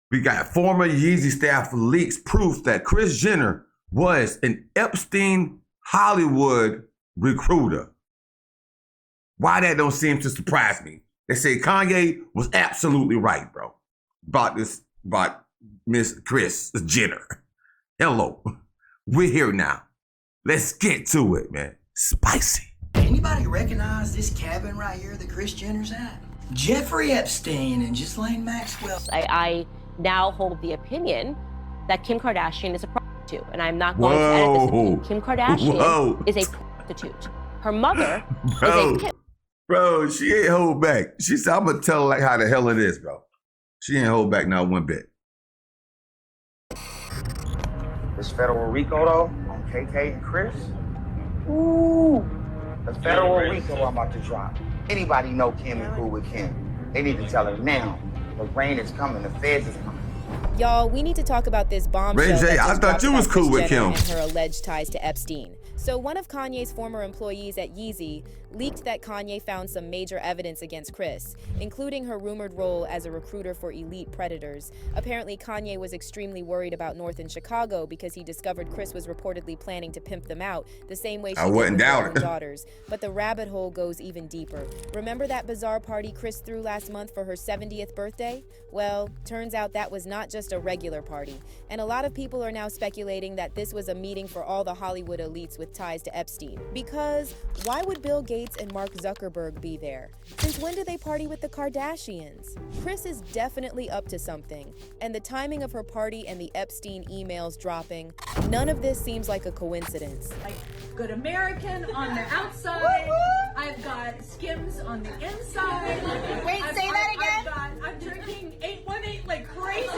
We got former Yeezy staff leaks proof that Kris Jenner was an Epstein Hollywood recruiter. Why that don't seem to surprise me? They say Kanye was absolutely right, bro, about Miss Kris Jenner. Hello, we're here now. Let's get to it, man. Spicy. Anybody recognize this cabin right here that Kris Jenner's at? Jeffrey Epstein and Ghislaine Maxwell. I now hold the opinion that Kim Kardashian is a prostitute, and I'm not going to edit this opinion. Kim Kardashian is a prostitute. Her mother is a pimp. Bro, she ain't hold back. She said, I'm going to tell her like how the hell it is, bro. She ain't hold back not one bit. This federal RICO, though, on KK and Kris. Ooh. The federal RICO I'm about to drop. Anybody know Kim and cool with Kim? They need to tell her now. The rain is coming. The feds is coming. Y'all, we need to talk about this bombshell. Ray J, I thought you was cool with Kim. And her alleged ties to Epstein. So one of Kanye's former employees at Yeezy leaked that Kanye found some major evidence against Kris, including her rumored role as a recruiter for elite predators. Apparently, Kanye was extremely worried about North and Chicago because he discovered Kris was reportedly planning to pimp them out the same way she did with her own daughters. But the rabbit hole goes even deeper. Remember that bizarre party Kris threw last month for her 70th birthday? Well, turns out that was not just a regular party. And a lot of people are now speculating that this was a meeting for all the Hollywood elites with ties to Epstein. Because why would Bill Gates and Mark Zuckerberg be there? Since when do they party with the Kardashians? Kris is definitely up to something, and the timing of her party and the Epstein emails dropping, none of this seems like a coincidence. Like good American on the outside, I've got Skims on the inside. Wait, say that again? I'm drinking 818 like crazy.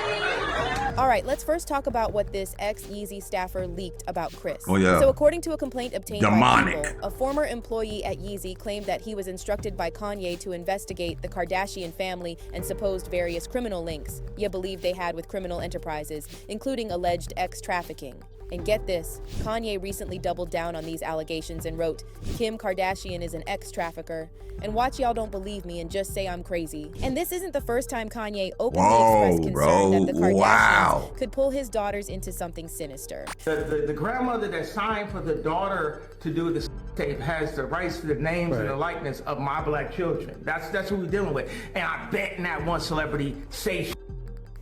All right, let's first talk about what this ex-Yeezy staffer leaked about Kris. Oh, yeah. So according to a complaint obtained by People, a former employee at Yeezy claimed that he was instructed by Kanye to investigate the Kardashian family and supposed various criminal links you believe they had with criminal enterprises, including alleged ex-trafficking. And get this, Kanye recently doubled down on these allegations and wrote, Kim Kardashian is an ex-trafficker. And watch y'all don't believe me and just say I'm crazy. And this isn't the first time Kanye openly expressed concern that the Kardashians could pull his daughters into something sinister. The grandmother that signed for the daughter to do the tape has the rights to the names and the likeness of my black children. That's who we're dealing with. And I bet not one celebrity say shit.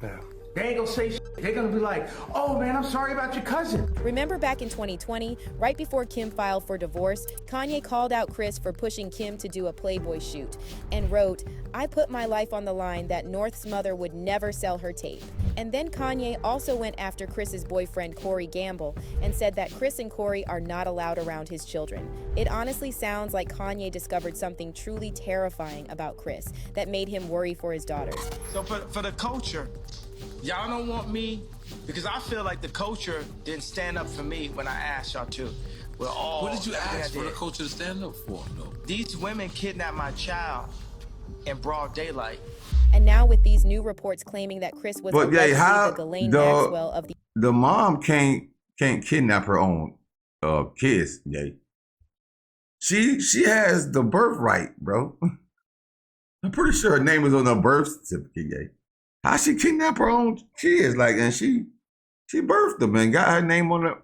Yeah. They ain't gonna say shit. They're gonna be like, oh man, I'm sorry about your cousin. Remember back in 2020, right before Kim filed for divorce, Kanye called out Kris for pushing Kim to do a Playboy shoot and wrote, I put my life on the line that North's mother would never sell her tape. And then Kanye also went after Kris's boyfriend, Corey Gamble, and said that Kris and Corey are not allowed around his children. It honestly sounds like Kanye discovered something truly terrifying about Kris that made him worry for his daughters. So for the culture, y'all don't want me, because I feel like the culture didn't stand up for me when I asked y'all to. We're all. What did you ask for the culture to stand up for? No. These women kidnapped my child in broad daylight. And now with these new reports claiming that Kris was the Ghislaine Maxwell of the mom can't kidnap her own kids, yay. She has the birthright, bro. I'm pretty sure her name is on her birth certificate, yay. How she kidnap her own kids? Like, and she birthed them and got her name on it.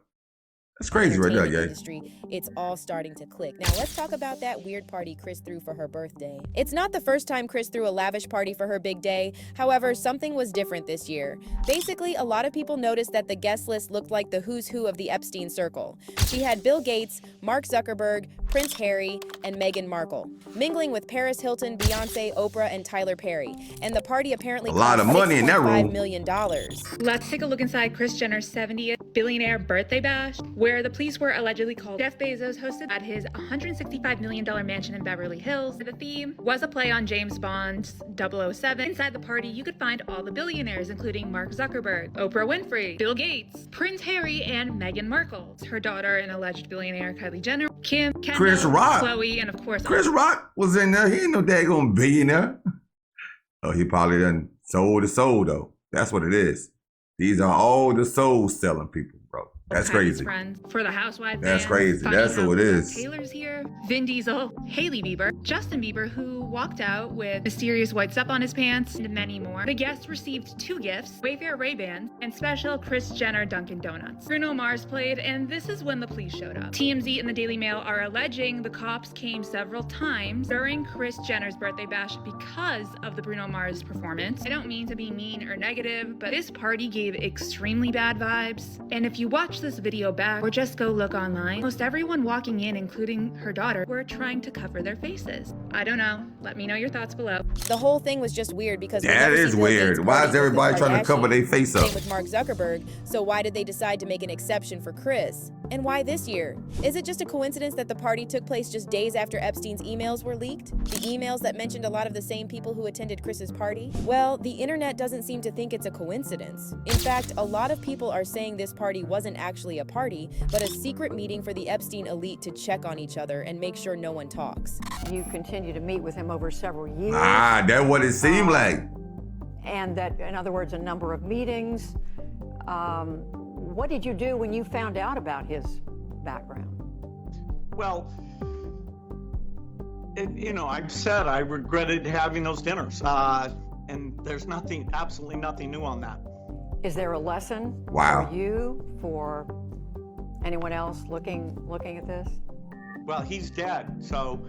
That's crazy right there, yeah. It's all starting to click. Now let's talk about that weird party Kris threw for her birthday. It's not the first time Kris threw a lavish party for her big day. However, something was different this year. Basically, a lot of people noticed that the guest list looked like the who's who of the Epstein circle. She had Bill Gates, Mark Zuckerberg, Prince Harry, and Meghan Markle, mingling with Paris Hilton, Beyonce, Oprah, and Tyler Perry. And the party apparently a lot of money in that room. $5 million. Let's take a look inside Kris Jenner's 70th billionaire birthday bash, where the police were allegedly called. Jeff Bezos hosted at his $165 million mansion in Beverly Hills. The theme was a play on James Bond's 007. Inside the party, you could find all the billionaires, including Mark Zuckerberg, Oprah Winfrey, Bill Gates, Prince Harry, and Meghan Markle, her daughter and alleged billionaire Kylie Jenner, Kim, Kendall, Chris Rock, Khloe, and of course Chris Rock was in there. He ain't no daggone billionaire. Oh, he probably done sold his soul though. That's what it is. These are all the soul selling people, bro. That's Kylie's crazy. friends, for the Housewives That's fans, crazy. funny That's how who it is. Taylor's here, Vin Diesel, Hailey Bieber, Justin Bieber, who walked out with mysterious white stuff on his pants, and many more. The guests received 2 gifts, Wayfair Ray-Bans, and special Kris Jenner Dunkin' Donuts. Bruno Mars played, and this is when the police showed up. TMZ and the Daily Mail are alleging the cops came several times during Kris Jenner's birthday bash because of the Bruno Mars performance. I don't mean to be mean or negative, but this party gave extremely bad vibes. And if you watch this video back or just go look online, most everyone walking in, including her daughter, were trying to cover their faces. I don't know. Let me know your thoughts below. The whole thing was just weird because That is weird. Why is everybody trying to cover their face up? Same with Mark Zuckerberg. So why did they decide to make an exception for Kris? And why this year? Is it just a coincidence that the party took place just days after Epstein's emails were leaked? The emails that mentioned a lot of the same people who attended Kris's party? Well, the internet doesn't seem to think it's a coincidence. In fact, a lot of people are saying this party wasn't actually a party, but a secret meeting for the Epstein elite to check on each other and make sure no one talks. You continue to meet with him over several years. Ah, that's what it seemed like. And that, in other words, a number of meetings. What did you do when you found out about his background? Well, I've said I regretted having those dinners, and there's absolutely nothing new on that. Is there a lesson Wow. for you, for anyone else looking at this? Well, he's dead, so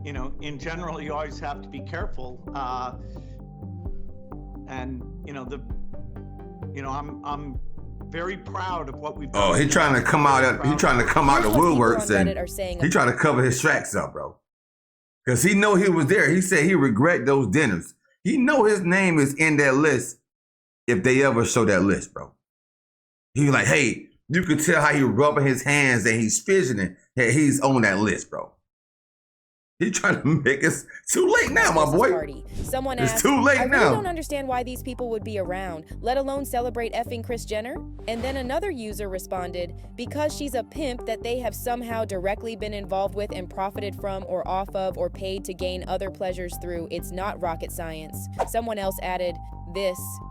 in general, you always have to be careful. I'm very proud of what we've done. Oh, he trying to come out. He trying to come out the Here's what people woodworks on and Reddit are saying he trying to cover his tracks up, bro. Because he know he was there. He said he regret those dinners. He know his name is in that list if they ever show that list, bro. He was like, hey, you could tell how he rubbing his hands and he's fidgeting that he's on that list, bro. He trying to make us too late now, my boy. Party. Someone It's asked, too late I really now. don't understand why these people would be around, let alone celebrate effing Kris Jenner. And then another user responded, because she's a pimp that they have somehow directly been involved with and profited from or off of or paid to gain other pleasures through, it's not rocket science. Someone else added,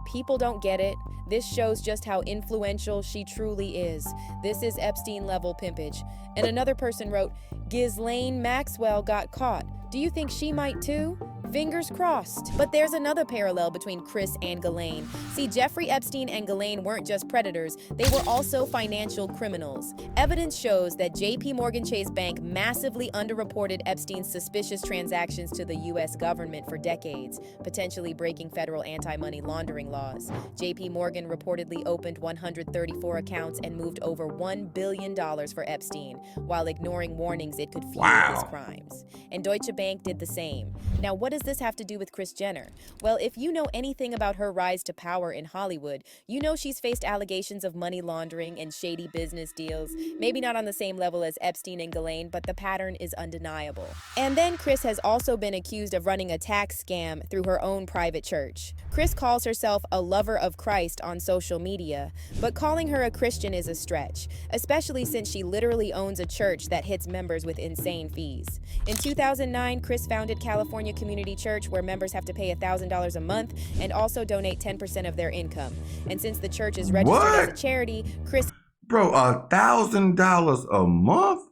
people don't get it. This shows just how influential she truly is. This is Epstein level pimpage. And another person wrote, Ghislaine Maxwell got caught. Do you think she might too? Fingers crossed. But there's another parallel between Kris and Ghislaine. See, Jeffrey Epstein and Ghislaine weren't just predators, they were also financial criminals. Evidence shows that JP Morgan Chase Bank massively underreported Epstein's suspicious transactions to the US government for decades, potentially breaking federal anti-money laundering laws. JP Morgan reportedly opened 134 accounts and moved over $1 billion for Epstein, while ignoring warnings it could fuel his crimes. And Deutsche Bank did the same. Now, what does this have to do with Kris Jenner? Well, if you know anything about her rise to power in Hollywood, you know she's faced allegations of money laundering and shady business deals. Maybe not on the same level as Epstein and Ghislaine, but the pattern is undeniable. And then Kris has also been accused of running a tax scam through her own private church. Kris calls herself a lover of Christ on social media, but calling her a Christian is a stretch, especially since she literally owns a church that hits members with insane fees. In 2009, Kris founded California Community Church, where members have to pay $1,000 a month and also donate 10% of their income. And since the church is registered as a charity, Kris... Bro, $1,000 a month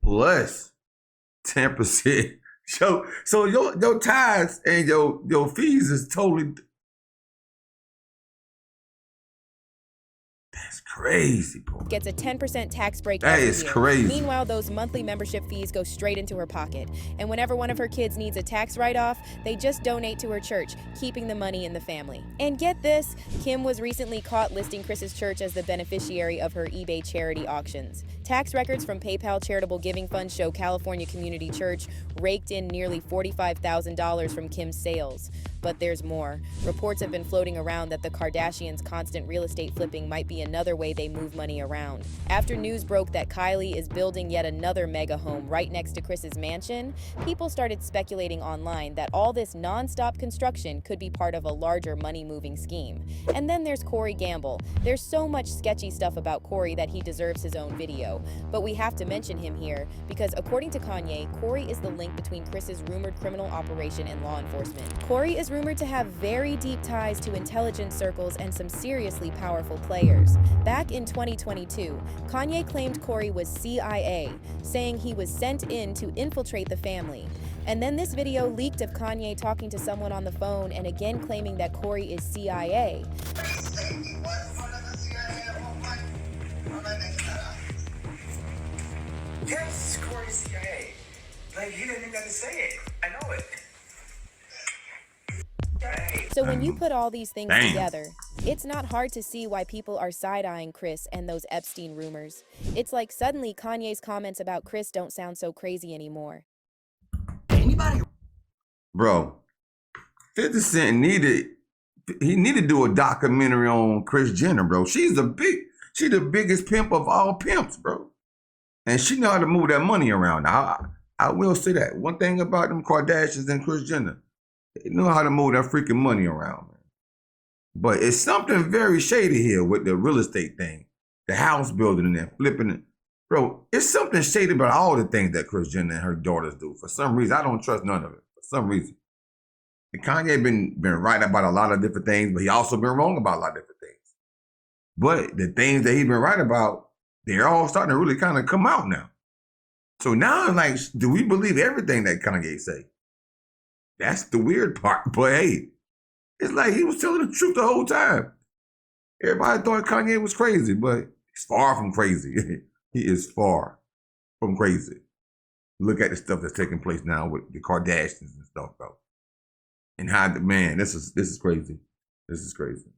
plus 10%. So your tithes and your fees is totally... That's crazy, bro. Gets a 10% tax break That every is year. crazy. Meanwhile, those monthly membership fees go straight into her pocket. And whenever one of her kids needs a tax write-off, they just donate to her church, keeping the money in the family. And get this, Kim was recently caught listing Kris's church as the beneficiary of her eBay charity auctions. Tax records from PayPal Charitable Giving Fund show California Community Church raked in nearly $45,000 from Kim's sales. But there's more. Reports have been floating around that the Kardashians' constant real estate flipping might be another way they move money around. After news broke that Kylie is building yet another mega home right next to Kris's mansion, people started speculating online that all this non-stop construction could be part of a larger money-moving scheme. And then there's Corey Gamble. There's so much sketchy stuff about Corey that he deserves his own video. video, but we have to mention him here because according to Kanye, Corey is the link between Kris's rumored criminal operation and law enforcement. Corey is rumored to have very deep ties to intelligence circles and some seriously powerful players. Back in 2022, Kanye claimed Corey was CIA, saying he was sent in to infiltrate the family. And then this video leaked of Kanye talking to someone on the phone and again claiming that Corey is CIA. Yes, Corey's CIA. Like, he didn't even have to say it. I know it. So when you put all these things together, it's not hard to see why people are side-eyeing Kris and those Epstein rumors. It's like suddenly Kanye's comments about Kris don't sound so crazy anymore. Anybody? Bro, 50 Cent needed to do a documentary on Kris Jenner, bro. She's the biggest pimp of all pimps, bro. And she know how to move that money around. I will say that. One thing about them Kardashians and Kris Jenner, they know how to move that freaking money around, man. But it's something very shady here with the real estate thing, the house building and then flipping it. Bro, it's something shady about all the things that Kris Jenner and her daughters do. For some reason, I don't trust none of it. For some reason. And Kanye been right about a lot of different things, but he also been wrong about a lot of different things. But the things that he's been right about, they're all starting to really kind of come out now. So now I'm like, do we believe everything that Kanye say? That's the weird part. But hey, it's like he was telling the truth the whole time. Everybody thought Kanye was crazy, but he's far from crazy. He is far from crazy. Look at the stuff that's taking place now with the Kardashians and stuff, bro. And how, man, this is crazy. This is crazy.